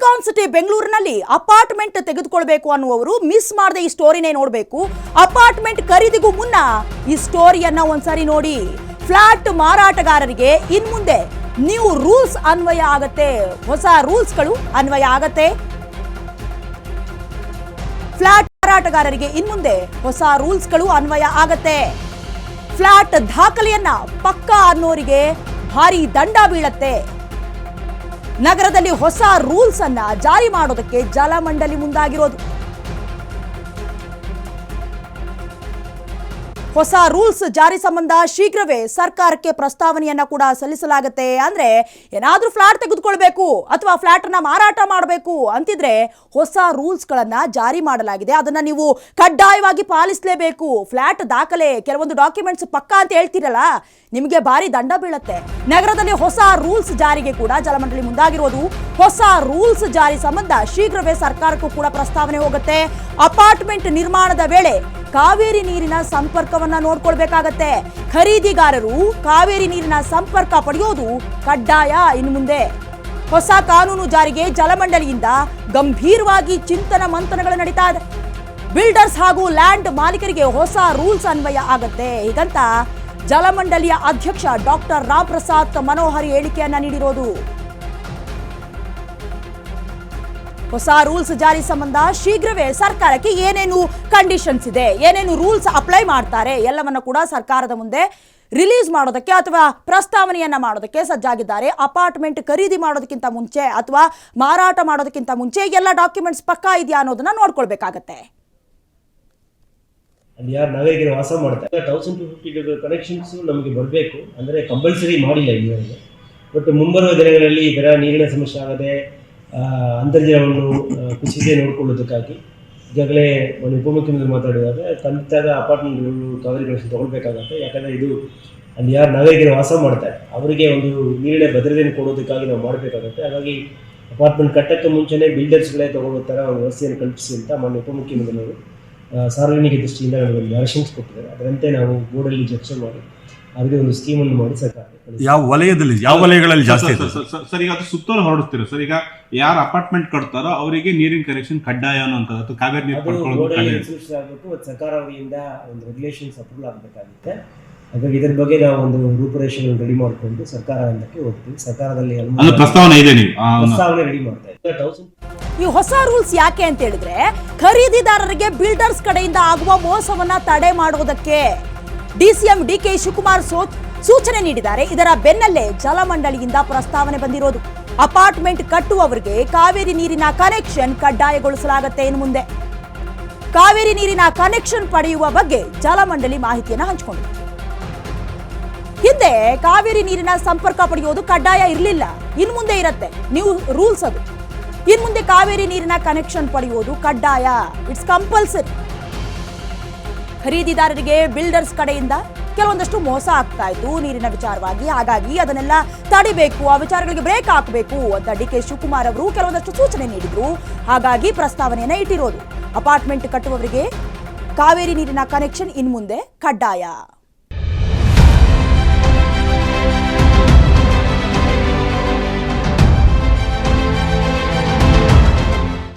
Silicon city ಬೆಂಗಳೂರಿನಲ್ಲಿ apartment ತೆಗೆದುಕೊಳ್ಳಬೇಕು ಅನ್ನುವರು miss ಮಾಡದೆ ಈ ಸ್ಟೋರಿನೇ ನೋಡಬೇಕು. ಅಪಾರ್ಟ್ಮೆಂಟ್ ಖರೀದಿಗೂ ಮುನ್ನ ಈ ಸ್ಟೋರಿಯನ್ನ ಒಂದ್ಸರಿ ನೋಡಿ. ಫ್ಲಾಟ್ ಮಾರಾಟಗಾರರಿಗೆ ಇನ್ಮುಂದೆ ನ್ಯೂ ರೂಲ್ಸ್ ಅನ್ವಯ ಆಗತ್ತೆ, ಹೊಸ ರೂಲ್ಸ್ಗಳು ಅನ್ವಯ ಆಗತ್ತೆ. ಫ್ಲಾಟ್ ಮಾರಾಟಗಾರರಿಗೆ ಇನ್ಮುಂದೆ ಹೊಸ ರೂಲ್ಸ್ಗಳು ಅನ್ವಯ ಆಗತ್ತೆ. ಫ್ಲಾಟ್ ದಾಖಲೆಯನ್ನ ಪಕ್ಕಾ ಅನ್ನೋರಿಗೆ ಭಾರಿ ದಂಡ ಬೀಳತ್ತೆ. ನಗರದಲ್ಲಿ ಹೊಸ ರೂಲ್ಸ್ ಅನ್ನ ಜಾರಿ ಮಾಡೋದಕ್ಕೆ ಜಲಮಂಡಳಿ ಮುಂದಾಗಿರೋದು. ಹೊಸ ರೂಲ್ಸ್ ಜಾರಿ ಸಂಬಂಧ ಶೀಘ್ರವೇ ಸರ್ಕಾರಕ್ಕೆ ಪ್ರಸ್ತಾವನೆಯನ್ನ ಕೂಡ ಸಲ್ಲಿಸಲಾಗುತ್ತೆ. ಅಂದ್ರೆ ಏನಾದ್ರೂ ಫ್ಲಾಟ್ ತೆಗೆದುಕೊಳ್ಬೇಕು ಅಥವಾ ಫ್ಲಾಟ್ ಅನ್ನ ಮಾರಾಟ ಮಾಡಬೇಕು ಅಂತಿದ್ರೆ ಹೊಸ ರೂಲ್ಸ್ ಗಳನ್ನ ಜಾರಿ ಮಾಡಲಾಗಿದೆ. ಅದನ್ನ ನೀವು ಕಡ್ಡಾಯವಾಗಿ ಪಾಲಿಸಲೇಬೇಕು. ಫ್ಲಾಟ್ ದಾಖಲೆ ಕೆಲವೊಂದು ಡಾಕ್ಯುಮೆಂಟ್ಸ್ ಪಕ್ಕಾ ಅಂತ ಹೇಳ್ತೀರಲ್ಲ, ನಿಮಗೆ ಭಾರಿ ದಂಡ ಬೀಳುತ್ತೆ. ನಗರದಲ್ಲಿ ಹೊಸ ರೂಲ್ಸ್ ಜಾರಿಗೆ ಕೂಡ ಜಲಮಂಡಳಿ ಮುಂದಾಗಿರೋದು. ಹೊಸ ರೂಲ್ಸ್ ಜಾರಿ ಸಂಬಂಧ ಶೀಘ್ರವೇ ಸರ್ಕಾರಕ್ಕೂ ಕೂಡ ಪ್ರಸ್ತಾವನೆ ಹೋಗುತ್ತೆ. ಅಪಾರ್ಟ್ಮೆಂಟ್ ನಿರ್ಮಾಣದ ವೇಳೆ ಕಾವೇರಿ ನೀರಿನ ಸಂಪರ್ಕವನ್ನ ನೋಡ್ಕೊಳ್ಬೇಕಾಗತ್ತೆ. ಖರೀದಿಗಾರರು ಕಾವೇರಿ ನೀರಿನ ಸಂಪರ್ಕ ಪಡೆಯೋದು ಕಡ್ಡಾಯ. ಇನ್ನು ಮುಂದೆ ಹೊಸ ಕಾನೂನು ಜಾರಿಗೆ ಜಲಮಂಡಳಿಯಿಂದ ಗಂಭೀರವಾಗಿ ಚಿಂತನ ಮಂಥನಗಳು ನಡೀತಾ ಇದೆ. ಬಿಲ್ಡರ್ಸ್ ಹಾಗೂ ಲ್ಯಾಂಡ್ ಮಾಲೀಕರಿಗೆ ಹೊಸ ರೂಲ್ಸ್ ಅನ್ವಯ ಆಗತ್ತೆ ಹೀಗಂತ ಜಲಮಂಡಳಿಯ ಅಧ್ಯಕ್ಷ ಡಾಕ್ಟರ್ ರಾಮ್ ಪ್ರಸಾದ್ ಮನೋಹರ್ ಹೇಳಿಕೆಯನ್ನ ನೀಡಿರೋದು. ಹೊಸ ರೂಲ್ಸ್ ಜಾರಿ ಸಂಬಂಧ ಶೀಘ್ರವೇ ಸರ್ಕಾರಕ್ಕೆ ಏನೇನು ಕಂಡೀಷನ್ಸ್ ಇದೆ, ಏನೇನು ರೂಲ್ಸ್ ಅಪ್ಲೈ ಮಾಡ್ತಾರೆ ಎಲ್ಲವನ್ನ ಕೂಡ ಸರ್ಕಾರದ ಮುಂದೆ ರಿಲೀಸ್ ಮಾಡೋದಕ್ಕೆ ಅಥವಾ ಪ್ರಸ್ತಾವನೆಯನ್ನ ಮಾಡೋದಕ್ಕೆ ಸಜ್ಜಾಗಿದ್ದಾರೆ. ಅಪಾರ್ಟ್ಮೆಂಟ್ ಖರೀದಿ ಮಾಡೋದಕ್ಕಿಂತ ಮುಂಚೆ ಅಥವಾ ಮಾರಾಟ ಮಾಡೋದಕ್ಕಿಂತ ಮುಂಚೆ ಎಲ್ಲ ಡಾಕ್ಯುಮೆಂಟ್ಸ್ ಪಕ್ಕಾ ಇದೆಯಾ ಅನ್ನೋದನ್ನ ನೋಡ್ಕೊಳ್ಬೇಕಾಗತ್ತೆ. ಅಲ್ಲಿ ಯಾರು ನಾಗರಿಕರು ವಾಸ ಮಾಡ್ತಾರೆ 1250 ಕನೆಕ್ಷನ್ಸ್ ನಮಗೆ ಬರಬೇಕು ಅಂದರೆ ಕಂಪಲ್ಸರಿ ಮಾಡಿಲ್ಲ ಇಲ್ಲಿವರೆಗೆ. ಬಟ್ ಮುಂಬರುವ ದಿನಗಳಲ್ಲಿ ಈ ಥರ ನೀರಿನ ಸಮಸ್ಯೆ ಆಗದೆ ಅಂತರ್ಜಲವನ್ನು ಕುಸಿದೇ ನೋಡ್ಕೊಳ್ಳೋದಕ್ಕಾಗಿ ಈಗಾಗಲೇ ಒಂದು ಉಪಮುಖ್ಯಮಂತ್ರಿ ಮಾತಾಡಿದಾಗ ಖಂಡಿತ ಅಪಾರ್ಟ್ಮೆಂಟ್ಗಳು ಕಾವೇರಿ ಕನೆಕ್ಷನ್ ತೊಗೊಳ್ಬೇಕಾಗತ್ತೆ. ಯಾಕಂದರೆ ಇದು ಅಲ್ಲಿ ಯಾರು ನಾಗರಿಕರು ವಾಸ ಮಾಡ್ತಾರೆ ಅವರಿಗೆ ಒಂದು ನೀರಿನ ಭದ್ರತೆಯನ್ನು ಕೊಡೋದಕ್ಕಾಗಿ ನಾವು ಮಾಡಬೇಕಾಗತ್ತೆ. ಹಾಗಾಗಿ ಅಪಾರ್ಟ್ಮೆಂಟ್ ಕಟ್ಟಕ್ಕೆ ಮುಂಚೆನೇ ಬಿಲ್ಡರ್ಸ್ಗಳೇ ತೊಗೊಳ್ಳೋ ಥರ ಒಂದು ವ್ಯವಸ್ಥೆಯನ್ನು ಕಲ್ಪಿಸಿ ಅಂತ ಮಾನ್ಯ ಉಪಮುಖ್ಯಮಂತ್ರಿಗಳು ಸಾರ್ವಜನಿಕ ದೃಷ್ಟಿಯಿಂದ ನಮಗೆ ಡೈರೆಕ್ಷನ್ಸ್ ಕೊಟ್ಟಿದ್ದಾರೆ. ಅದರಂತೆ ನಾವು ಬೋರ್ಡಲ್ಲಿ ಚರ್ಚೆ ಮಾಡಿ ಅದಕ್ಕೆ ಒಂದು ಸ್ಕೀಮನ್ನು ಮಾಡಿ ಸರ್ಕಾರ ಯಾವ ವಲಯಗಳಲ್ಲಿ ಜಾಸ್ತಿ ಸರ್ ಈಗ ಅದು ಸುತ್ತೋಲೆ ಹೊರಡಿಸ್ತೀರ ಸರ್. ಈಗ ಯಾರು ಅಪಾರ್ಟ್ಮೆಂಟ್ ಕಟ್ತಾರೋ ಅವರಿಗೆ ನೀರಿನ ಕನೆಕ್ಷನ್ ಕಡ್ಡಾಯ ಅನ್ನೋಂಥದ್ದು ಕಾವೇರಿ ನೀರು ಆಗಬೇಕು. ಸರ್ಕಾರ ವತಿಯಿಂದ ಒಂದು ರೆಗ್ಯುಲೇಷನ್ಸ್ ಅಪ್ರೂವಲ್ ಆಗಬೇಕಾಗುತ್ತೆ. ಹಾಗಾಗಿ ಇದರ ಬಗ್ಗೆ ನಾವು ಒಂದು ರೂಪುರೇಷೆಗಳನ್ನು ರೆಡಿ ಮಾಡಿಕೊಂಡು ಸರ್ಕಾರ ಹಂತಕ್ಕೆ ಹೋಗ್ತೀವಿ. ಸರ್ಕಾರದಲ್ಲಿ ಪ್ರಸ್ತಾವನೆ ಇದೆ, ನೀವು ಪ್ರಸ್ತಾವನೆ ರೆಡಿ ಮಾಡ್ತಾ ಇದ್ದೀವಿ. ಈ ಹೊಸ ರೂಲ್ಸ್ ಯಾಕೆ ಅಂತ ಹೇಳಿದ್ರೆ ಖರೀದಿದಾರರಿಗೆ ಬಿಲ್ಡರ್ಸ್ ಕಡೆಯಿಂದ ಆಗುವ ಮೋಸವನ್ನ ತಡೆ ಮಾಡೋದಕ್ಕೆ ಡಿಸಿಎಂ ಡಿಕೆ ಶಿವಕುಮಾರ್ ಸೂಚನೆ ನೀಡಿದ್ದಾರೆ. ಇದರ ಬೆನ್ನಲ್ಲೇ ಜಲಮಂಡಳಿಯಿಂದ ಪ್ರಸ್ತಾವನೆ ಬಂದಿರೋದು. ಅಪಾರ್ಟ್ಮೆಂಟ್ ಕಟ್ಟುವವರಿಗೆ ಕಾವೇರಿ ನೀರಿನ ಕನೆಕ್ಷನ್ ಕಡ್ಡಾಯಗೊಳಿಸಲಾಗುತ್ತೆ. ಇನ್ನು ಮುಂದೆ ಕಾವೇರಿ ನೀರಿನ ಕನೆಕ್ಷನ್ ಪಡೆಯುವ ಬಗ್ಗೆ ಜಲಮಂಡಳಿ ಮಾಹಿತಿಯನ್ನು ಹಂಚಿಕೊಂಡಿದೆ. ಹಿಂದೆ ಕಾವೇರಿ ನೀರಿನ ಸಂಪರ್ಕ ಪಡೆಯುವುದು ಕಡ್ಡಾಯ ಇರಲಿಲ್ಲ, ಇನ್ನು ಮುಂದೆ ಇರುತ್ತೆ. ನೀವು ರೂಲ್ಸ್ ಅದು. ಇನ್ನು ಮುಂದೆ ಕಾವೇರಿ ನೀರಿನ ಕನೆಕ್ಷನ್ ಪಡೆಯುವುದು ಕಡ್ಡಾಯ, ಇಟ್ಸ್ ಕಂಪಲ್ಸರಿ. ಖರೀದಿದಾರರಿಗೆ ಬಿಲ್ಡರ್ಸ್ ಕಡೆಯಿಂದ ಕೆಲವೊಂದಷ್ಟು ಮೋಸ ಆಗ್ತಾ ಇತ್ತು ನೀರಿನ ವಿಚಾರವಾಗಿ. ಹಾಗಾಗಿ ಅದನ್ನೆಲ್ಲ ತಡಿಬೇಕು, ಆ ವಿಚಾರಗಳಿಗೆ ಬ್ರೇಕ್ ಹಾಕಬೇಕು ಅಂತ ಡಿಕೆ ಶಿವಕುಮಾರ್ ಅವರು ಕೆಲವೊಂದಷ್ಟು ಸೂಚನೆ ನೀಡಿದ್ರು. ಹಾಗಾಗಿ ಪ್ರಸ್ತಾವನೆಯನ್ನ ಇಟ್ಟಿರೋದು. ಅಪಾರ್ಟ್ಮೆಂಟ್ ಕಟ್ಟುವವರಿಗೆ ಕಾವೇರಿ ನೀರಿನ ಕನೆಕ್ಷನ್ ಇನ್ನು ಮುಂದೆ ಕಡ್ಡಾಯ.